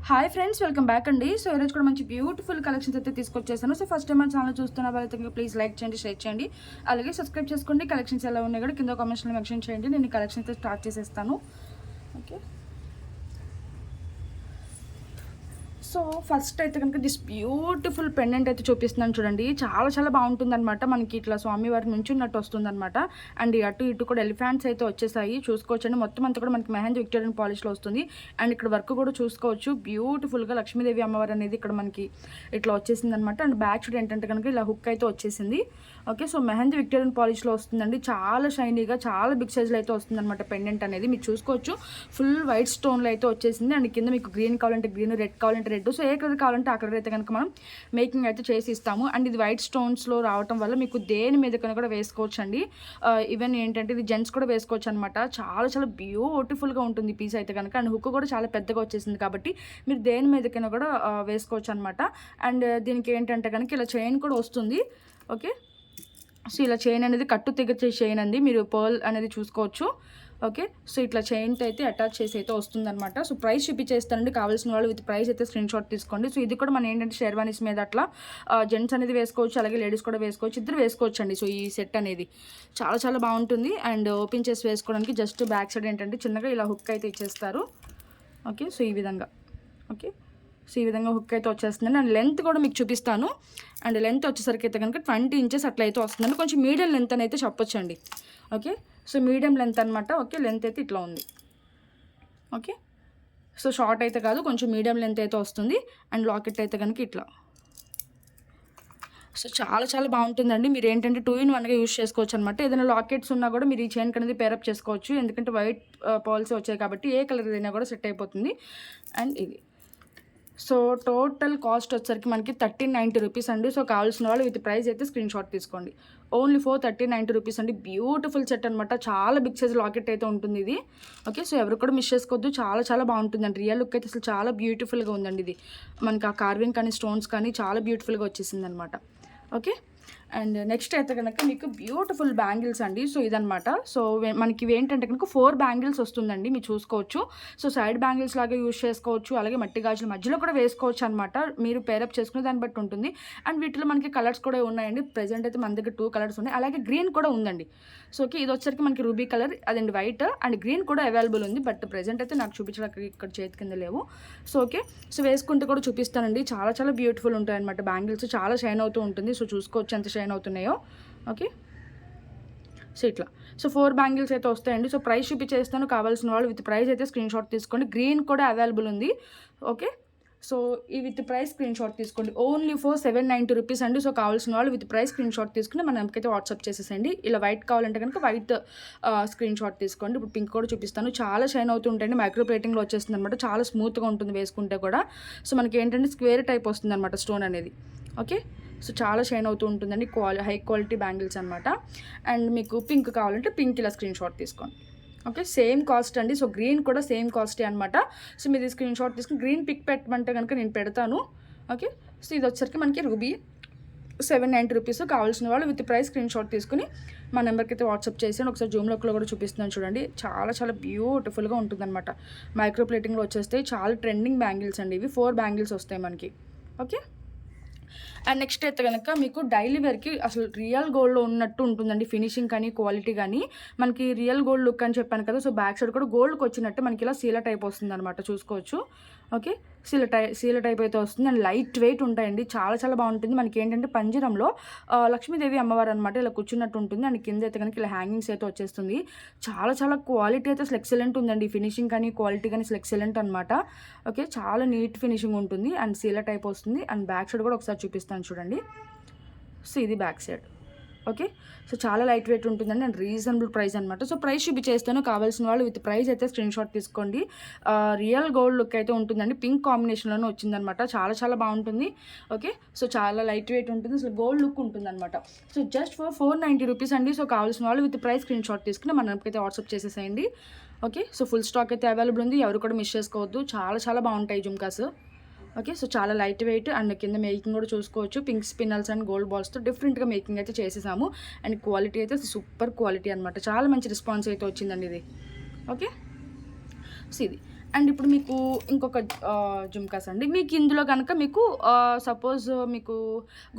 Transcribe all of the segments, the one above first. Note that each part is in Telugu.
హాయ్ ఫ్రెండ్స్, వెల్కమ్ బ్యాక్ అండి. సో ఈరోజు కూడా మంచి బ్యూటిఫుల్ కలెక్షన్స్ అయితే తీసుకొచ్చేసాను. సో ఫస్ట్ టైం మన ఛానల్ చూస్తున్న వాళ్ళైతే ప్లీజ్ లైక్ చేయండి, షేర్ చేయండి, అలాగే సబ్స్క్రైబ్ చేసుకోండి. కలెక్షన్స్ ఎలా ఉన్నాయి కూడా కింద కామెంట్స్లో మెన్షన్ చేయండి. నేను కలెక్షన్ అయితే స్టార్ట్ చేసేస్తాను. ఓకే, సో ఫస్ట్ అయితే కనుక దిస్ బ్యూటిఫుల్ పెండెంట్ అయితే చూపిస్తున్నాను చూడండి. చాలా చాలా బాగుంటుంది అనమాట. మనకి ఇట్లా స్వామివారి నుంచి ఉన్నట్టు వస్తుంది అనమాట. అండ్ అటు ఇటు కూడా ఎలిఫెంట్స్ అయితే వచ్చేసాయి, చూసుకోవచ్చండి. మొత్తం అంతా కూడా మనకి మెహందీ విక్టోరియన్ పాలిష్లో వస్తుంది. అండ్ ఇక్కడ వర్క్ కూడా చూసుకోవచ్చు. బ్యూటిఫుల్గా లక్ష్మీదేవి అమ్మవారు అనేది ఇక్కడ మనకి ఇట్లా వచ్చేసింది అనమాట. అండ్ బ్యాక్ సైడ్ ఏంటంటే కనుక ఇలా హుక్ అయితే వచ్చేసింది. ఓకే, సో మెహందీ విక్టోరియన్ పాలిష్లో వస్తుందండి. చాలా షైనీగా, చాలా బిగ్ సైజ్లో అయితే వస్తుంది అనమాట పెండెంట్ అనేది. మీరు చూసుకోవచ్చు, ఫుల్ వైట్ స్టోన్లో అయితే వచ్చేసింది. అండ్ కింద మీకు గ్రీన్ కావాలంటే గ్రీన్, రెడ్ కావాలంటే రెడ్, సో ఏ కలర్ కావాలంటే ఆ కలర్ అయితే కనుక మనం మేకింగ్ అయితే చేసి ఇస్తాము. అండ్ ఇది వైట్ స్టోన్స్లో రావటం వల్ల మీకు దేని మీద కనుక కూడా వేసుకోవచ్చు అండి. ఈవెన్ ఏంటంటే ఇది జెంట్స్ కూడా వేసుకోవచ్చు అనమాట. చాలా చాలా బ్యూటిఫుల్గా ఉంటుంది పీస్ అయితే కనుక. అండ్ హుక్ కూడా చాలా పెద్దగా వచ్చేసింది కాబట్టి మీరు దేని మీదకైనా కూడా వేసుకోవచ్చు అనమాట. అండ్ దీనికి ఏంటంటే కనుక ఇలా చైన్ కూడా వస్తుంది. ఓకే, సో ఇలా చైన్ అనేది కట్టు తెగచ్చే చైన్ అండి, మీరు పర్ల్ అనేది చూసుకోవచ్చు. ఓకే, సో ఇట్లా చైన్తో అయితే అటాచ్ చేసి అయితే వస్తుందన్నమాట. సో ప్రైస్ చూపించేస్తానండి, కావాల్సిన వాళ్ళు విత్ ప్రైస్ అయితే స్క్రీన్ షాట్ తీసుకోండి. సో ఇది కూడా మనం ఏంటంటే షెర్వానీస్ మీద అట్లా జెంట్స్ అనేది వేసుకోవచ్చు, అలాగే లేడీస్ కూడా వేసుకోవచ్చు, ఇద్దరు వేసుకోవచ్చు అండి. సో ఈ సెట్ అనేది చాలా చాలా బాగుంటుంది. అండ్ ఓపెన్ చేసి వేసుకోవడానికి జస్ట్ బ్యాక్ సైడ్ ఏంటంటే చిన్నగా ఇలా హుక్ అయితే ఇచ్చేస్తారు. ఓకే, సో ఈ విధంగా. ఓకే, సో ఈ విధంగా హుక్ అయితే వచ్చేస్తుందండి. అండ్ లెంత్ కూడా మీకు చూపిస్తాను. అండ్ లెంత్ వచ్చేసరికి అయితే కనుక 20 ఇంచెస్ అట్లా అయితే వస్తుందండి. కొంచెం మీడియం లెంత్ అని అయితే చెప్పొచ్చండి. ఓకే, సో మీడియం లెంత్ అనమాట. ఓకే, లెంత్ అయితే ఇట్లా ఉంది. ఓకే, సో షార్ట్ అయితే కాదు, కొంచెం మీడియం లెంత్ అయితే వస్తుంది. అండ్ లాకెట్ అయితే కనుక ఇట్లా. సో చాలా చాలా బాగుంటుందండి. మీరు ఏంటంటే 2-in-1గా యూజ్ చేసుకోవచ్చు అనమాట. ఏదైనా లాకెట్స్ ఉన్నా కూడా మీరు ఈ చైన్ అనేది పేరప్ చేసుకోవచ్చు. ఎందుకంటే వైట్ పర్ల్స్ వచ్చాయి కాబట్టి ఏ కలర్ అయినా కూడా సెట్ అయిపోతుంది. అండ్ ఇది సో టోటల్ కాస్ట్ వచ్చేసరికి మనకి 1390 రూపీస్ అండి. సో కావాల్సిన వాళ్ళు విత్ ప్రైస్ అయితే స్క్రీన్ షాట్ తీసుకోండి. ఓన్లీ ఫర్ 1390 రూపీస్ అండి. బ్యూటిఫుల్ సెట్ అనమాట. చాలా బిగ్ సైజ్ లాకెట్ అయితే ఉంటుంది ఇది. ఓకే, సో ఎవరు కూడా మిస్ చేసుకోవద్దు. చాలా చాలా బాగుంటుందండి. రియల్ లుక్ అయితే అసలు చాలా బ్యూటిఫుల్గా ఉందండి. ఇది మనకి ఆ కార్వింగ్ కానీ స్టోన్స్ కానీ చాలా బ్యూటిఫుల్గా వచ్చేసింది అనమాట. ఓకే, అండ్ నెక్స్ట్ అయితే కనుక మీకు బ్యూటిఫుల్ బ్యాంగిల్స్ అండి. సో ఇదనమాట. సో మనకి ఇవి ఏంటంటే కనుక 4 బ్యాంగిల్స్ వస్తుందండి, మీరు చూసుకోవచ్చు. సో సైడ్ బ్యాంగిల్స్ లాగా యూజ్ చేసుకోవచ్చు, అలాగే మట్టి గాజుల మధ్యలో కూడా వేసుకోవచ్చు అనమాట. మీరు పేరప్ చేసుకునే దాన్ని బట్టి ఉంటుంది. అండ్ వీటిలో మనకి కలర్స్ కూడా ఉన్నాయండి. ప్రెజెంట్ అయితే మన దగ్గర 2 కలర్స్ ఉన్నాయి, అలాగే గ్రీన్ కూడా ఉందండి. సో ఓకే, ఇది వచ్చరికి మనకి రూబీ కలర్, అదండి వైట్, అండ్ గ్రీన్ కూడా అవైలబుల్ ఉంది. బట్ ప్రెజెంట్ అయితే నాకు చూపించడానికి ఇక్కడ చేతి కింద లేవు. సో ఓకే, సో వేసుకుంటే కూడా చూపిస్తానండి. చాలా చాలా బ్యూటిఫుల్ ఉంటాయి అనమాట బ్యాంగిల్స్. చాలా షైన్ అవుతూ ఉంటుంది. సో చూసుకోవచ్చు ఎంత షైన్ అవుతున్నాయో. ఓకే, సో ఇట్లా. సో 4 బ్యాంగిల్స్ అయితే వస్తాయండి. సో ప్రైస్ చూపించేస్తాను, కావాల్సిన వాళ్ళు విత్ ప్రైస్ అయితే స్క్రీన్ షాట్ తీసుకోండి. గ్రీన్ కూడా అవైలబుల్ ఉంది. ఓకే, సో ఈ విత్ ప్రైస్ స్క్రీన్ షాట్ తీసుకోండి. ఓన్లీ ఫర్ 790 రూపీస్ అండి. సో కావాల్సిన వాళ్ళు విత్ ప్రైస్ స్క్రీన్ షాట్ తీసుకుని మన నెంబర్కైతే వాట్సాప్ చేసేసండి. ఇలా వైట్ కావాలంటే కనుక వైట్ స్క్రీన్ షాట్ తీసుకోండి. ఇప్పుడు పింక్ కూడా చూపిస్తాను. చాలా షైన్ అవుతూ ఉంటాయండి. మైక్రో ప్లేటింగ్లో వచ్చేస్తుంది అనమాట. చాలా స్మూత్గా ఉంటుంది వేసుకుంటే కూడా. సో మనకి ఏంటంటే స్క్వేర్ టైప్ వస్తుంది అనమాట స్టోన్ అనేది. ఓకే, సో చాలా షైన్ అవుతూ ఉంటుందండి. హై క్వాలిటీ బ్యాంగిల్స్ అనమాట. అండ్ మీకు పింక్ కావాలంటే పింక్ ఇలా స్క్రీన్ షాట్ తీసుకోండి. ఓకే, సేమ్ కాస్ట్ అండి. సో గ్రీన్ కూడా సేమ్ కాస్టే అనమాట. సో మీరు స్క్రీన్ షాట్ తీసుకుని గ్రీన్ పిక్ పెట్టమంటే కనుక నేను పెడతాను. ఓకే, సో ఇది వచ్చరికి మనకి రూబీ 790 రూపీస్. కావాల్సిన వాళ్ళు విత్ ప్రైస్ స్క్రీన్ షాట్ తీసుకుని మా నెంబర్కి అయితే వాట్సాప్ చేసాను. ఒకసారి జూమ్లోకి కూడా చూపిస్తున్నాను చూడండి. చాలా చాలా బ్యూటిఫుల్గా ఉంటుందన్నమాట. మైక్రో ప్లేటింగ్లో వచ్చేస్తాయి. చాలా ట్రెండింగ్ బ్యాంగిల్స్ అండి ఇవి. 4 బ్యాంగిల్స్ వస్తాయి మనకి. ఓకే, అండ్ నెక్స్ట్ అయితే కనుక మీకు డైలీ వేర్కి అసలు రియల్ గోల్డ్లో ఉన్నట్టు ఉంటుందండి. ఫినిషింగ్ కానీ క్వాలిటీ కానీ మనకి రియల్ గోల్డ్ లుక్ అని చెప్పాను కదా. సో బ్యాక్ సైడ్ కూడా గోల్డ్కి వచ్చినట్టు మనకి ఇలా సీల టైప్ వస్తుంది అనమాట, చూసుకోవచ్చు. ఓకే, సీల టైప్ అయితే వస్తుంది. అండ్ లైట్ వెయిట్ ఉంటాయండి. చాలా చాలా బాగుంటుంది. మనకి ఏంటంటే పంజరంలో లక్ష్మీదేవి అమ్మవారు అనమాట ఇలా కూర్చున్నట్టు ఉంటుంది. అండ్ కింద అయితే కనుక ఇలా హ్యాంగింగ్స్ అయితే వచ్చేస్తుంది. చాలా చాలా క్వాలిటీ అయితే అసలు ఎక్సలెంట్ ఉందండి. ఫినిషింగ్ కానీ క్వాలిటీ కానీ అసలు ఎక్సలెంట్ అనమాట. ఓకే, చాలా నీట్ ఫినిషింగ్ ఉంటుంది. అండ్ సీల టైప్ వస్తుంది. అండ్ బ్యాక్ సైడ్ కూడా ఒకసారి చూపిస్తాను చూడండి. సో ఇది బ్యాక్ సైడ్. ఓకే, సో చాలా లైట్ వెయిట్ ఉంటుందండి. అండ్ రీజనబుల్ ప్రైస్ అనమాట. సో ప్రైస్ చూపించేస్తాను, కావాల్సిన వాళ్ళు విత్ ప్రైస్ అయితే స్క్రీన్ షాట్ తీసుకోండి. రియల్ గోల్డ్ లుక్ అయితే ఉంటుందండి. పింక్ కాంబినేషన్లోనే వచ్చిందనమాట. చాలా చాలా బాగుంటుంది. ఓకే, సో చాలా లైట్ వెయిట్ ఉంటుంది. అసలు గోల్డ్ లుక్ ఉంటుంది అనమాట. సో జస్ట్ ఫర్ 490 రూపీస్ అండి. సో కావాల్సిన వాళ్ళు విత్ ప్రైస్ స్క్రీన్ షాట్ తీసుకుని మనకైతే వాట్సాప్ చేసేసేయండి. ఓకే, సో ఫుల్ స్టాక్ అయితే అవైలబుల్ ఉంది. ఎవరు కూడా మిస్ చేసుకోవద్దు. చాలా చాలా బాగుంటాయి జుమ్కాస్. ఓకే, సో చాలా లైట్ వెయిట్. అండ్ కింద మేకింగ్ కూడా చూసుకోవచ్చు. పింక్ స్పిన్నల్స్ అండ్ గోల్డ్ బాల్స్తో డిఫరెంట్గా మేకింగ్ అయితే చేసేసాము. అండ్ క్వాలిటీ అయితే సూపర్ క్వాలిటీ అనమాట. చాలా మంచి రెస్పాన్స్ అయితే వచ్చిందండి ఇది. ఓకే, సో ఇది. అండ్ ఇప్పుడు మీకు ఇంకొక జుమ్కాస్ అండి. మీకు ఇందులో కనుక మీకు సపోజ్ మీకు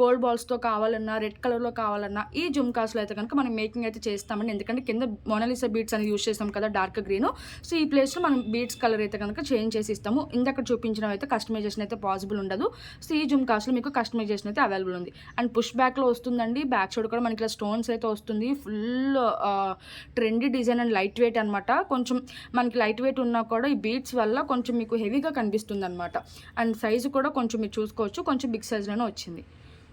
గోల్డ్ బాల్స్‌తో కావాలన్నా, రెడ్ కలర్‌లో కావాలన్నా, ఈ జుమ్కాస్‌లో అయితే కనుక మనం మేకింగ్ అయితే చేస్తామండి. ఎందుకంటే కింద మోనాలిసా బీడ్స్ అనేది యూజ్ చేస్తాం కదా, డార్క్ గ్రీను. సో, ఈ ప్లేస్‌లో మనం బీడ్స్ కలర్ అయితే కనుక చేంజ్ చేసి ఇస్తాము. ఇందాక చూపించినవి అయితే కస్టమైజేషన్ అయితే పాసిబుల్ ఉండదు. సో, ఈ జుమ్కాస్‌లో మీకు కస్టమైజేషన్ అయితే అవైలబుల్ ఉంది. అండ్ పుష్ బ్యాక్‌లో వస్తుందండి. బ్యాక్ సైడ్ కూడా మనకి ఇలా స్టోన్స్ అయితే వస్తుంది. Full trendy design and light weight అనమాట. కొంచెం మనకి లైట్ వెయిట్ ఉన్నా కూడా ఈ బీడ్స్ వల్ల కొంచెం మీకు హెవీగా కనిపిస్తుందనమాట. అండ్ సైజు కూడా కొంచెం మీరు చూసుకోవచ్చు, కొంచెం బిగ్ సైజ్‌లోనే వచ్చింది.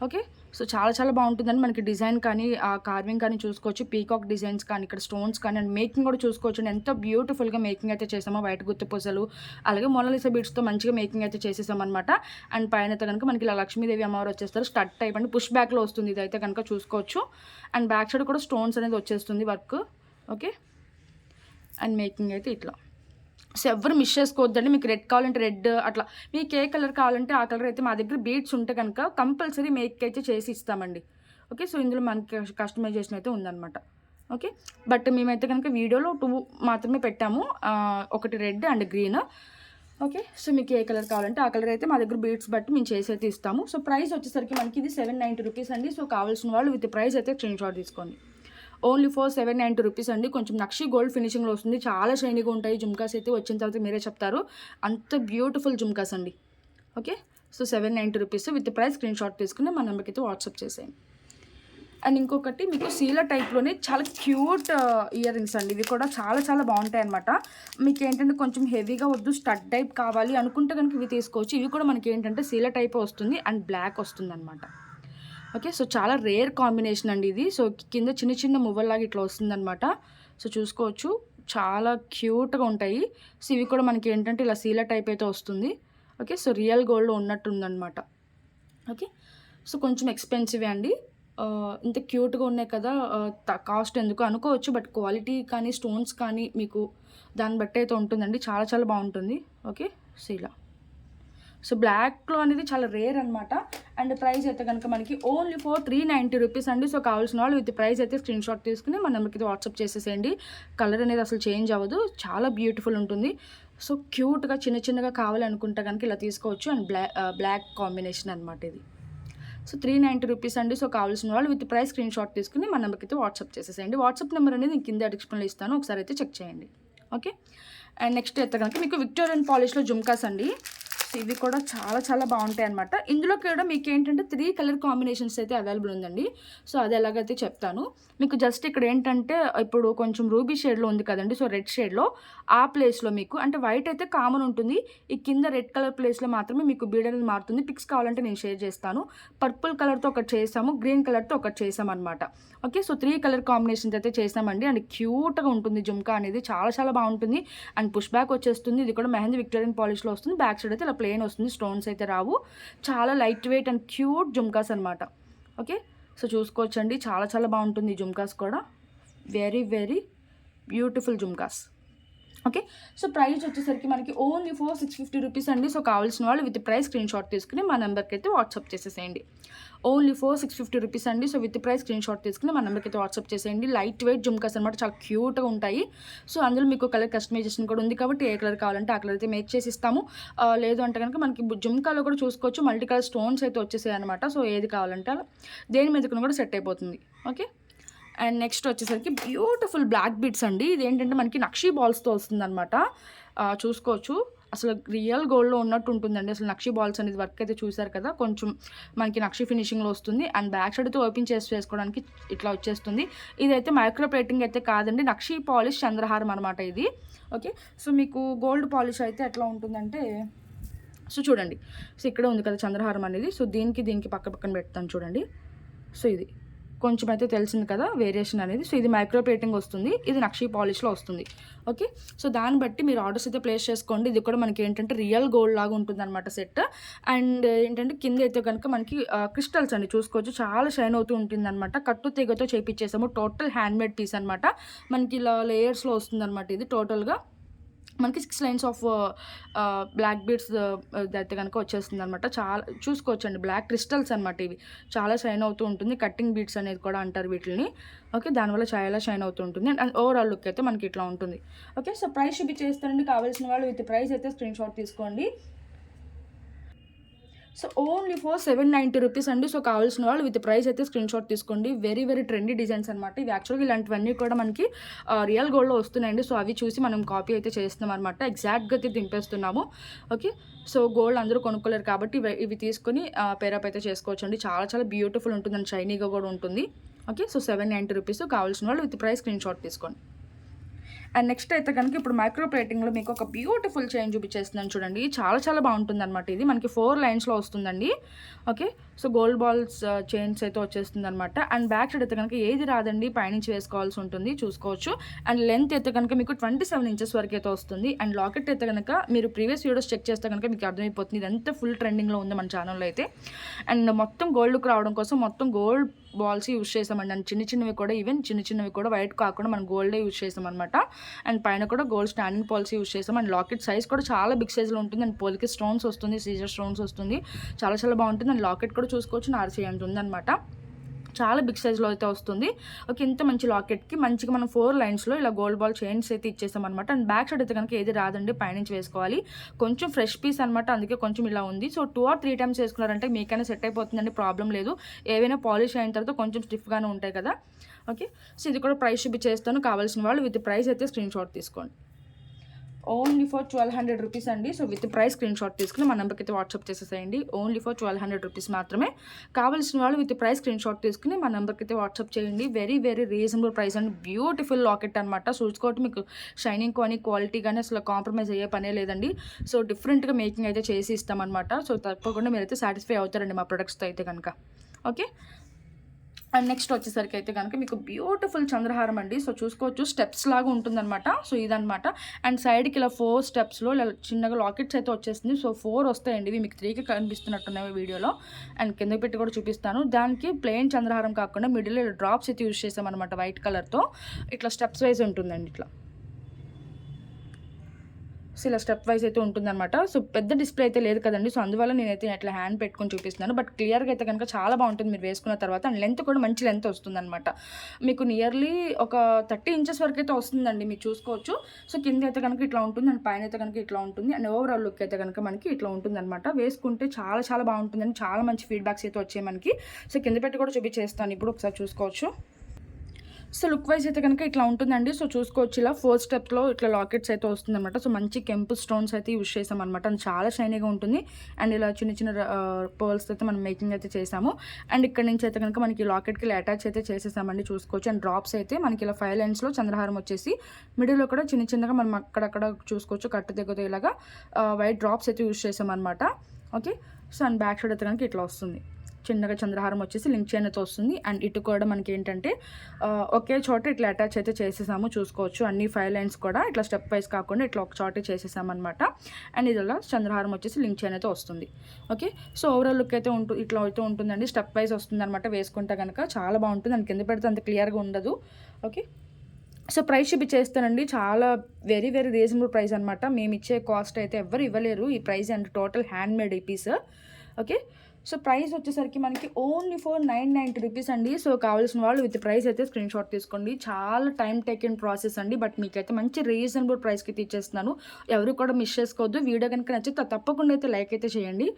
ఓకే. సో, చాలా చాలా బాగుంటుందండి. మనకి డిజైన్ కానీ, కార్వింగ్ కానీ చూసుకోవచ్చు. పీకాక్ డిజైన్స్ కానీ, ఇక్కడ స్టోన్స్ కానీ, అండ్ మేకింగ్ కూడా చూసుకోవచ్చు. ఎంత బ్యూటిఫుల్గా మేకింగ్ అయితే చేసామో, వైట్ గుత్తి పూసలు అలాగే మోనాలిసా బీడ్స్తో మంచిగా మేకింగ్ అయితే చేసేసామనమాట. అండ్ పైన అయితే కనుక మనకి ఇలా లక్ష్మీదేవి అమ్మవారు వచ్చేస్తారు. స్టడ్ టైప్ అండి, పుష్ బ్యాక్లో వస్తుంది ఇదైతే కనుక చూసుకోవచ్చు. అండ్ బ్యాక్ సైడ్ కూడా స్టోన్స్ అనేది వచ్చేస్తుంది వర్క్. ఓకే. అండ్ మేకింగ్ అయితే ఇట్లా. సో, ఎవ్వరు మిస్ చేసుకోవద్దండి. మీకు రెడ్ కావాలంటే రెడ్, అట్లా మీకు ఏ కలర్ కావాలంటే ఆ కలర్ అయితే మా దగ్గర బీడ్స్ ఉంటే కనుక కంపల్సరీ మేక్ అయితే చేసి ఇస్తామండి. ఓకే. సో, ఇందులో మనకి కస్టమైజేషన్ అయితే ఉందన్నమాట. ఓకే. బట్ మేమైతే కనుక వీడియోలో 2 మాత్రమే పెట్టాము. ఒకటి red and green. Okay. So, మీకు ఏ కలర్ కావాలంటే ఆ కలర్ అయితే మా దగ్గర బీడ్స్ బట్టి మేము చేసి అయితే ఇస్తాము. సో, ప్రైస్ వచ్చేసరికి మనకి ఇది 790 రూపీస్ అండి. సో, కావాల్సిన వాళ్ళు విత్ ప్రైస్ అయితే స్క్రీన్ షాట్ తీసుకోండి. ఓన్లీ ఫర్ 790 రూపీస్ అండి. కొంచెం నక్షి గోల్డ్ ఫినిషింగ్లో వస్తుంది. చాలా షైనీగా ఉంటాయి జుమ్కాస్ అయితే. వచ్చిన తర్వాత మీరే చెప్తారు. అంత బ్యూటిఫుల్ జుమ్కాస్ అండి. Okay. So, 790 rupees with price screen shot తీసుకుని మా నెంబర్కి అయితే వాట్సాప్ చేసేయండి. అండ్ ఇంకొకటి మీకు సీల టైప్లోనే చాలా క్యూట్ ఇయర్ రింగ్స్ అండి. ఇవి కూడా చాలా చాలా బాగుంటాయి అనమాట. మీకు ఏంటంటే కొంచెం హెవీగా వద్దు, స్టడ్ టైప్ కావాలి అనుకుంటే కనుక ఇవి తీసుకోవచ్చు. ఇవి కూడా మనకి ఏంటంటే సీల టైప్ వస్తుంది అండ్ బ్లాక్ వస్తుంది అనమాట. ఓకే. సో, చాలా రేర్ కాంబినేషన్ అండి ఇది. సో, కింద చిన్న చిన్న మువ్వల్లాగా ఇట్లా వస్తుందనమాట. సో, చూసుకోవచ్చు చాలా క్యూట్గా ఉంటాయి. సో, ఇవి కూడా మనకి ఏంటంటే ఇలా సీల టైప్ అయితే వస్తుంది. ఓకే. సో, రియల్ గోల్డ్లో ఉన్నట్టుందనమాట. ఓకే. సో, కొంచెం ఎక్స్పెన్సివే అండి. ఇంత క్యూట్గా ఉన్నాయి కదా, కాస్ట్ ఎందుకు అనుకోవచ్చు. బట్ క్వాలిటీ కానీ, స్టోన్స్ కానీ మీకు దాన్ని బట్టి అయితే ఉంటుందండి. చాలా చాలా బాగుంటుంది. ఓకే. సో, ఇలా. సో, బ్లాక్లో అనేది చాలా రేర్ అనమాట. అండ్ ప్రైస్ అయితే కనుక మనకి ఓన్లీ ఫర్ 390 రూపీస్ అండి. సో, కావాల్సిన వాళ్ళు విత్ ప్రైస్ అయితే స్క్రీన్ షాట్ తీసుకుని మన నెంబర్కి అయితే వాట్సాప్ చేసేసేయండి. కలర్ అనేది అసలు చేంజ్ అవ్వదు. చాలా బ్యూటిఫుల్ ఉంటుంది. సో, క్యూట్గా చిన్న చిన్నగా కావాలనుకుంటే కనుక ఇలా తీసుకోవచ్చు. అండ్ బ్లాక్ కాంబినేషన్ అనమాట ఇది. సో, 390 రూపీస్ అండి. సో, కావాల్సిన వాళ్ళు విత్ ప్రైస్ స్క్రీన్ షాట్ తీసుకుని మన నెంబర్కి అయితే వాట్సాప్ చేసేసేయండి. వాట్సాప్ నెంబర్ అనేది నేను కింద డిస్క్రిప్షన్లో ఇస్తాను. ఒకసారి అయితే చెక్ చేయండి. ఓకే. అండ్ నెక్స్ట్ అయితే కనుక మీకు విక్టోరియన్ పాలిష్లో జుమ్కాస్ అండి. ఇవి కూడా చాలా చాలా బాగుంటాయి అనమాట. ఇందులో కూడా మీకు ఏంటంటే 3 కలర్ కాంబినేషన్స్ అయితే అవైలబుల్ ఉందండి. సో, అది ఎలాగైతే చెప్తాను. మీకు జస్ట్ ఇక్కడ ఏంటంటే ఇప్పుడు కొంచెం రూబీ షేడ్లో ఉంది కదండి. సో, రెడ్ షేడ్లో ఆ ప్లేస్లో మీకు అంటే వైట్ అయితే కామన్ ఉంటుంది. ఈ కింద రెడ్ కలర్ ప్లేస్లో మాత్రమే మీకు బీడ్ అనేది మారుతుంది. పిక్స్ కావాలంటే నేను షేర్ చేస్తాను. పర్పుల్ కలర్తో ఒకటి చేసాము, గ్రీన్ కలర్తో ఒకటి చేసామన్నమాట. ఓకే. సో, 3 కలర్ కాంబినేషన్స్ అయితే చేసామండి. అండ్ క్యూట్గా ఉంటుంది జుమ్కా అనేది. చాలా చాలా బాగుంటుంది. అండ్ పుష్ బ్యాక్ వచ్చేస్తుంది. ఇది కూడా మెహందీ విక్టోరియన్ పాలిష్లో వస్తుంది. బ్యాక్ సైడ్ అయితే ఇలా ప్లేన్ వస్తుంది. స్టోన్స్ అయితే రావు. చాలా light weight and cute jhumkas అనమాట. ఓకే. సో, చూసుకోవచ్చండి. చాలా చాలా బాగుంటుంది ఈ జుమ్కాస్ కూడా. Very very beautiful jhumkas. Okay. So, price వచ్చేసరికి మనకి ఓన్లీ ఫర్ 650 రూపీస్ అండి. సో, కావాల్సిన వాళ్ళు విత్ ప్రైస్ స్క్రీన్ షాట్ తీసుకుని మా నెంబర్కి అయితే వాట్సాప్ చేసేసేయండి. ఓన్లీ ఫర్ 650 రూపీస్ అండి. So, with price screen shot తీసుకుని మా నెంబర్కి అయితే వాట్సాప్ చేసేయండి. లైట్ వెయిట్ జుమ్కాస్ అనమాట. చాలా క్యూట్గా ఉంటాయి. సో, అందులో మీకు కలర్ కస్టమైజేషన్ కూడా ఉంది కాబట్టి ఏ కలర్ కావాలంటే ఆ కలర్ అయితే మేక్ చేసి ఇస్తాము. లేదు అంటే కనుక మనకి జుమ్కాలో కూడా చూసుకోవచ్చు మల్టీ కలర్ స్టోన్స్ అయితే వచ్చేసాయి అనమాట. సో, ఏది కావాలంటే దేని మీదకున్న కూడా సెట్ అయిపోతుంది. ఓకే. అండ్ నెక్స్ట్ వచ్చేసరికి బ్యూటిఫుల్ బ్లాక్ బీడ్స్ అండి. ఇదేంటంటే మనకి నక్షీ బాల్స్తో వస్తుందన్నమాట. చూసుకోవచ్చు అసలు రియల్ గోల్డ్లో ఉన్నట్టు ఉంటుందండి. అసలు నక్షీ బాల్స్ అనేది వర్క్ అయితే చూసారు కదా, కొంచెం మనకి నక్షీ ఫినిషింగ్లో వస్తుంది. అండ్ బ్యాక్ సైడ్తో ఓపెన్ చేసి వేసుకోవడానికి ఇట్లా వచ్చేస్తుంది. ఇదైతే మైక్రో ప్లేటింగ్ అయితే కాదండి, నక్షీ పాలిష్ చంద్రహారం అనమాట ఇది. ఓకే. సో, మీకు గోల్డ్ పాలిష్ అయితే ఎట్లా ఉంటుందంటే, సో చూడండి, సో ఇక్కడ ఉంది కదా చంద్రహారం అనేది. సో, దీనికి పక్కన పెడతాను చూడండి. సో, ఇది కొంచెం అయితే తెలిసింది కదా వేరియేషన్ అనేది. సో, ఇది మైక్రో ప్లేటింగ్ వస్తుంది, ఇది నక్షీ పాలిష్లో వస్తుంది. ఓకే. సో, దాన్ని బట్టి మీరు ఆర్డర్స్ అయితే ప్లేస్ చేసుకోండి. ఇది కూడా మనకి ఏంటంటే రియల్ గోల్డ్ లాగా ఉంటుంది అనమాట సెట్. అండ్ ఏంటంటే కింద అయితే కనుక మనకి క్రిస్టల్స్ అండి చూసుకోవచ్చు, చాలా షైన్ అవుతూ ఉంటుంది అనమాట. కట్టు తీగతో చేపించేసాము. టోటల్ హ్యాండ్మేడ్ పీస్ అనమాట. మనకి ఇలా లేయర్స్లో వస్తుంది అనమాట ఇది టోటల్గా. మనకి 6 లైన్స్ ఆఫ్ బ్లాక్ బీడ్స్ అయితే కనుక వచ్చేస్తుంది అనమాట. చాలా చూసుకోవచ్చండి, బ్లాక్ క్రిస్టల్స్ అనమాట ఇవి. చాలా షైన్ అవుతూ ఉంటుంది. కట్టింగ్ బీడ్స్ అనేది కూడా అంటారు వీటిని. ఓకే, దానివల్ల చాలా షైన్ అవుతూ ఉంటుంది. అండ్ ఓవరాల్ లుక్ అయితే మనకి ఇట్లా ఉంటుంది. ఓకే, సో ప్రైస్ చూపించేస్తానండి. కావాల్సిన వాళ్ళు విత్ ప్రైస్ అయితే స్క్రీన్ షాట్ తీసుకోండి. సో ఓన్లీ ఫర్ 790 రూపీస్ అండి. సో కావాల్సిన వాళ్ళు విత్ ప్రైస్ అయితే స్క్రీన్ షాట్ తీసుకోండి. వెరీ వెరీ ట్రెండీ డిజైన్స్ అనమాట ఇవి. యాక్చువల్గా ఇలాంటివన్నీ కూడా మనకి రియల్ గోల్డ్లో వస్తున్నాయండి. సో అవి చూసి మనం కాపీ అయితే చేస్తున్నాం అనమాట. ఎగ్జాక్ట్గా అయితే దింపేస్తున్నాము. ఓకే, సో గోల్డ్ అందరూ కొనుక్కోలేరు కాబట్టి ఇవి తీసుకొని పేరప్ అయితే చేసుకోవచ్చండి. చాలా చాలా బ్యూటిఫుల్ ఉంటుంది అండ్ షైనీగా కూడా ఉంటుంది. Okay, so 790 rupees. కావాల్సిన వాళ్ళు విత్ ప్రైస్ స్క్రీన్ షాట్ తీసుకోండి. అండ్ నెక్స్ట్ అయితే కనుక ఇప్పుడు మైక్రో ప్లేటింగ్లో మీకు ఒక బ్యూటిఫుల్ చైన్ చూపించేస్తున్నాను చూడండి. చాలా చాలా బాగుంటుంది అనమాట. ఇది మనకి 4 లైన్స్లో వస్తుందండి. Okay, so gold balls chains అయితే వచ్చేస్తుంది అనమాట. అండ్ బ్యాక్ సైడ్ అయితే కనుక ఏది రాదండి, పైనుంచి వేసుకోవాల్సి ఉంటుంది, చూసుకోవచ్చు. అండ్ లెంత్ అయితే కనుక మీకు 27 ఇంచెస్ వరకు అయితే వస్తుంది. అండ్ లాకెట్ అయితే కనుక మీరు ప్రీవియస్ వీడియోస్ చెక్ చేస్తే కనుక మీకు అర్థమైపోతుంది ఇదంతా ఫుల్ ట్రెండింగ్లో ఉంది మన ఛానల్లో అయితే. అండ్ మొత్తం గోల్డ్కి రావడం కోసం మొత్తం గోల్డ్ బాల్స్ యూజ్ చేసామండి. అండ్ చిన్నవి కూడా, ఈవెన్ చిన్నవి కూడా వైట్ కాకుండా మనం గోల్డే యూజ్ చేసాం అనమాట. అండ్ పైన కూడా గోల్డ్ స్టాండింగ్ పాల్స్ యూజ్ చేసాం. అండ్ లాకెట్ సైజ్ కూడా చాలా బిగ్ సైజ్లో ఉంటుంది. అండ్ పోల్కి స్టోన్స్ వస్తుంది, సీజర్ స్టోన్స్ వస్తుంది. చాలా చాలా బాగుంటుంది. అండ్ లాకెట్ కూడా చూసుకోవచ్చు, నార్సీ అంత ఉందన్నమాట. చాలా బిగ్ సైజ్లో అయితే వస్తుంది. ఓకే, ఇంత మంచి లాకెట్కి మంచిగా మనం 4 లైన్స్లో ఇలా గోల్డ్ బాల్ చైన్స్ అయితే ఇచ్చేసాం అనమాట. అండ్ బ్యాక్ సైడ్ అయితే కనుక ఏది రాదండి, పైనుంచి వేసుకోవాలి. కొంచెం ఫ్రెష్ పీస్ అనమాట, అందుకే కొంచెం ఇలా ఉంది. సో 2 or 3 టైమ్స్ వేసుకున్నారంటే మీకైనా సెట్ అయిపోతుందండి, ప్రాబ్లం లేదు. ఏవైనా పాలిష్ అయిన తర్వాత కొంచెం స్టిఫ్గానే ఉంటాయి కదా. ఓకే, సో ఇది కూడా ప్రైస్ చూపించేస్తాను. కావాల్సిన వాళ్ళు విత్ ప్రైస్ అయితే స్క్రీన్ షాట్ తీసుకోండి. ఓన్లీ ఫర్ 1200 రూపీస్ అండి. So with price screen shot తీసుకుని మన నెంబర్కి అయితే వాట్సాప్ చేసేసేయండి. ఓన్లీ ఫర్ 1200 రూపీస్ మాత్రమే. కావాల్సిన వాళ్ళు విత్ ప్రైస్ స్క్రీన్ షాట్ తీసుకుని మన నెంబర్కి అయితే వాట్సాప్ చేయండి. వెరీ వెరీ రీజనబుల్ ప్రైస్ అండి. బ్యూటిఫుల్ లాకెట్ అనమాట. చూసుకోవటం మీకు షైనింగ్ కానీ క్వాలిటీ కానీ అసలు కాంప్రమైజ్ అయ్యే పనే లేదండి. సో డిఫరెంట్గా మేకింగ్ అయితే చేసి ఇస్తామన్నమాట. సో తప్పకుండా మీరైతే సాటిస్ఫై అవుతారండి మా ప్రొడక్ట్స్తో అయితే కనుక. ఓకే, అండ్ నెక్స్ట్ వచ్చేసరికి అయితే కనుక మీకు బ్యూటిఫుల్ చంద్రహారం అండి. సో చూసుకోవచ్చు, స్టెప్స్ లాగా ఉంటుందన్నమాట. సో ఇదనమాట. అండ్ సైడ్కి ఇలా 4 స్టెప్స్లో ఇలా చిన్నగా లాకెట్స్ అయితే వచ్చేస్తుంది. సో 4 వస్తాయండి. ఇవి మీకు 3కి కనిపిస్తున్నట్టున్నాయి వీడియోలో. అండ్ కింద పెట్టి కూడా చూపిస్తాను. దానికి ప్లెయిన్ చంద్రహారం కాకుండా మిడిల్ ఇలా డ్రాప్స్ అయితే యూజ్ చేసామన్నమాట వైట్ కలర్తో. ఇట్లా స్టెప్స్ వైజ్ ఉంటుందండి ఇట్లా. సో ఇలా స్టెప్ వైజ్ అయితే ఉంటుందన్నమాట. సో పెద్ద డిస్ప్లే అయితే లేదు కదండి. సో అందువల్ల నేనైతే ఇట్లా హ్యాండ్ పెట్టుకొని చూపిస్తున్నాను. బట్ క్లియర్గా అయితే కనుక చాలా బాగుంటుంది మీరు వేసుకున్న తర్వాత. అండ్ లెంత్ కూడా మంచి లెంత్ వస్తుందన్నమాట. మీకు నియర్లీ ఒక 30 ఇంచెస్ వరకు అయితే వస్తుందండి, మీరు చూసుకోవచ్చు. సో కింద అయితే కనుక ఇట్లా ఉంటుంది, అండ్ పైన అయితే కనుక ఇట్లా ఉంటుంది. అండ్ ఓవరాల్ లుక్ అయితే కనుక మనకి ఇట్లా ఉంటుందన్నమాట. వేసుకుంటే చాలా చాలా బాగుంటుందండి. చాలా మంచి ఫీడ్బ్యాక్స్ అయితే వచ్చాయి మనకి. సో కింద పెట్టి కూడా చూపించేస్తాను ఇప్పుడు, ఒకసారి చూసుకోవచ్చు. సో లుక్ వైజ్ అయితే కనుక ఇట్లా ఉంటుందండి. సో చూసుకోవచ్చు, ఇలా 4 స్టెప్లో ఇట్లా లాకెట్స్ అయితే వస్తుందన్నమాట. సో మంచి కెంపు స్టోన్స్ అయితే యూజ్ చేసామన్నమాట. అండ్ చాలా షైనీగా ఉంటుంది. అండ్ ఇలా చిన్న చిన్న పర్ల్స్ అయితే మనం మేకింగ్ అయితే చేసాము. అండ్ ఇక్కడ నుంచి అయితే కనుక మనకి లాకెట్కి ఇలా అటాచ్ అయితే చేసేసామండి, చూసుకోవచ్చు. అండ్ డ్రాప్స్ అయితే మనకి ఇలా 5 లైన్స్లో చంద్రహారం వచ్చేసి మిడిల్లో కూడా చిన్నగా మనం అక్కడక్కడ చూసుకోవచ్చు, కట్టు దగ్గర ఇలాగా వైట్ డ్రాప్స్ అయితే యూజ్ చేసామన్నమాట. Okay, so and back side అయితే కనుక ఇట్లా వస్తుంది. చిన్నగా చంద్రహారం వచ్చేసి లింక్ చైన్ అయితే వస్తుంది. అండ్ ఇటు కూడా మనకి ఏంటంటే ఒకే చోట ఇట్లా అటాచ్ అయితే చేసేసాము, చూసుకోవచ్చు. అన్ని 5 లైన్స్ కూడా ఇట్లా స్టెప్ వైజ్ కాకుండా ఇట్లా ఒక చోటే చేసేసామన్నమాట. అండ్ ఇదిలా చంద్రహారం వచ్చేసి లింక్ చైన్ అయితే వస్తుంది. ఓకే, సో ఓవరాల్ లుక్ అయితే ఇట్లా అయితే ఉంటుందండి. స్టెప్ వైజ్ వస్తుంది అనమాట. వేసుకుంటే కనుక చాలా బాగుంటుంది. అండ్ కింద పెడితే అంత క్లియర్గా ఉండదు. ఓకే, సో ప్రైస్ చూపించేస్తానండి. చాలా వెరీ వెరీ రీజనబుల్ ప్రైస్ అనమాట. మేము ఇచ్చే కాస్ట్ అయితే ఎవరు ఇవ్వలేరు ఈ price. And total hand made ఈ పీస్. ఓకే, సో ప్రైస్ వచ్చేసరికి మనకి ఓన్లీ ఫర్ 990 రూపీస్ అండి. సో కావాల్సిన వాళ్ళు విత్ ప్రైస్ అయితే స్క్రీన్ షాట్ తీసుకోండి. చాలా టైం టేకెన్ ప్రాసెస్ అండి. బట్ మీకైతే మంచి రీజనబుల్ ప్రైస్కి ఇచ్చేస్తున్నాను. ఎవరు కూడా మిస్ చేసుకోవద్దు. వీడియో కనుక నచ్చితే తప్పకుండా అయితే లైక్ అయితే చేయండి.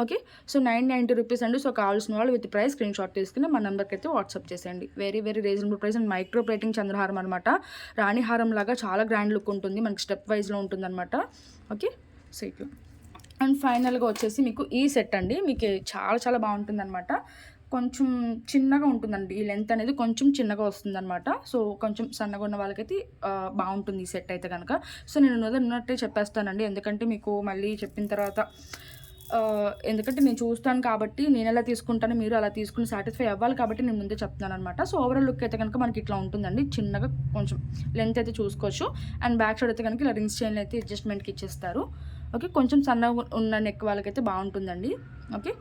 ఓకే, సో 990 రూపీస్ అండి. సో కావాల్సిన వాళ్ళు విత్ ప్రైస్ స్క్రీన్ షాట్ తీసుకుని మా నెంబర్కి అయితే వాట్సాప్ చేసేయండి. Very very reasonable price. And micro plating చంద్రహారం అనమాట. రాణిహారం లాగా చాలా గ్రాండ్ లుక్ ఉంటుంది, మనకి స్టెప్ వైజ్లో ఉంటుంది అనమాట. ఓకే, సో ఇట్లా. అండ్ ఫైనల్గా వచ్చేసి మీకు ఈ సెట్ అండి. మీకు చాలా చాలా బాగుంటుంది అనమాట. కొంచెం చిన్నగా ఉంటుందండి, ఈ లెంత్ అనేది కొంచెం చిన్నగా వస్తుందన్నమాట. సో కొంచెం సన్నగా ఉన్న వాళ్ళకైతే బాగుంటుంది ఈ సెట్ అయితే కనుక. సో నేను ఉన్నట్టే చెప్పేస్తానండి, ఎందుకంటే మీకు మళ్ళీ చెప్పిన తర్వాత ఎందుకంటే నేను చూస్తాను కాబట్టి, నేను ఎలా తీసుకుంటాను మీరు అలా తీసుకుని సాటిస్ఫై అవ్వాలి కాబట్టి నేను ముందే చెప్తున్నాను అనమాట. సో ఓవరాల్ లుక్ అయితే కనుక మనకి ఇట్లా ఉంటుందండి. చిన్నగా కొంచెం లెంత్ అయితే చూసుకోవచ్చు. అండ్ బ్యాక్ సైడ్ అయితే కనుక ఇలా రింగ్స్ చైన్లు అయితే అడ్జస్ట్మెంట్కి ఇచ్చేస్తారు. ఓకే, కొంచెం సన్నగా ఉన్న నెక్ వాళ్ళకైతే బాగుంటుందండి. ఓకే,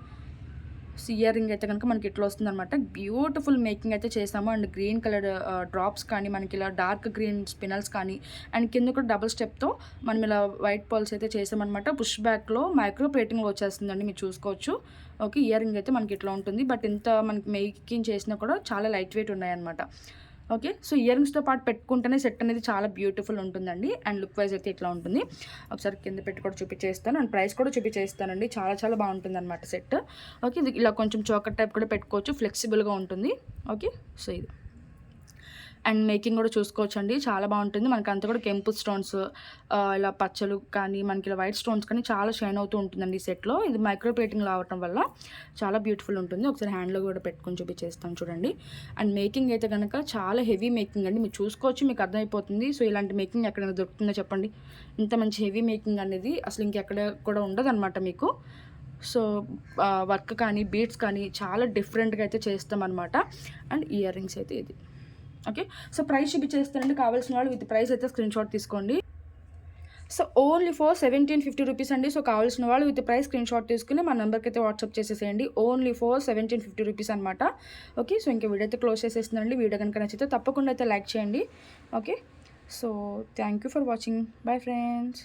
సో ఇయర్ రింగ్ అయితే కనుక మనకి ఇట్లా వస్తుందన్నమాట. బ్యూటిఫుల్ మేకింగ్ అయితే చేసాము. అండ్ గ్రీన్ కలర్ డ్రాప్స్ కానీ మనకి ఇలా డార్క్ గ్రీన్ స్పినల్స్ కానీ అండ్ కింద కూడా డబుల్ స్టెప్తో మనం ఇలా వైట్ పర్ల్స్ అయితే చేసామన్నమాట. పుష్ బ్యాక్లో మైక్రో ప్లేటింగ్ వచ్చేస్తుందండి, మీరు చూసుకోవచ్చు. ఓకే, ఇయర్ రింగ్ అయితే మనకి ఇట్లా ఉంటుంది. బట్ ఇంత మనకి మేకింగ్ చేసినా కూడా చాలా లైట్ వెయిట్ ఉన్నాయన్నమాట. ఓకే, సో ఇయర్ రింగ్స్తో పాటు పెట్టుకుంటేనే సెట్ అనేది చాలా బ్యూటిఫుల్ ఉంటుందండి. అండ్ లుక్ వైజ్ అయితే ఇట్లా ఉంటుంది. ఒకసారి కింద పెట్టి కూడా చూపించేస్తాను అండ్ ప్రైస్ కూడా చూపించేస్తానండి. చాలా చాలా బాగుంటుంది అనమాట సెట్. ఓకే, ఇది ఇలా కొంచెం చోకర్ టైప్ కూడా పెట్టుకోవచ్చు, ఫ్లెక్సిబుల్గా ఉంటుంది. ఓకే, సో ఇది అండ్ మేకింగ్ కూడా చూసుకోవచ్చు అండి, చాలా బాగుంటుంది. మనకి అంతా కూడా కెంపు స్టోన్స్ ఇలా పచ్చలు కానీ మనకి ఇలా వైట్ స్టోన్స్ కానీ చాలా షైన్ అవుతూ ఉంటుందండి ఈ సెట్లో. ఇది మైక్రో ప్లేటింగ్ రావటం వల్ల చాలా బ్యూటిఫుల్ ఉంటుంది. ఒకసారి హ్యాండ్లో కూడా పెట్టుకొని చూపించేస్తాను చూడండి. అండ్ మేకింగ్ అయితే కనుక చాలా హెవీ మేకింగ్ అండి, మీరు చూసుకోవచ్చు, మీకు అర్థమైపోతుంది. సో ఇలాంటి మేకింగ్ ఎక్కడైనా దొరుకుతుందో చెప్పండి. ఇంత మంచి హెవీ మేకింగ్ అనేది అసలు ఇంకెక్కడ కూడా ఉండదన్నమాట మీకు. సో వర్క్ కానీ బీడ్స్ కానీ చాలా డిఫరెంట్గా అయితే చేస్తామన్నమాట. అండ్ ఇయర్ రింగ్స్ అయితే ఇది. ఓకే, సో ప్రైస్ చూపించేస్తానండి. కావాల్సిన వాళ్ళు విత్ ప్రైస్ అయితే స్క్రీన్ షాట్ తీసుకోండి. సో ఓన్లీ ఫర్ 1750 రూపీస్ అండి. సో కావాల్సిన వాళ్ళు విత్ ప్రైస్ స్క్రీన్ షాట్ తీసుకుని మా నెంబర్కి అయితే వాట్సాప్ చేసేసేయండి. ఓన్లీ ఫర్ 1750 రూపీస్ అనమాట. ఓకే, సో ఇంకా వీడియో అయితే క్లోజ్ చేసేస్తుందండి. వీడియో కనుక నచ్చితే తప్పకుండా అయితే లైక్ చేయండి. Okay, so thank you for watching. Bye friends.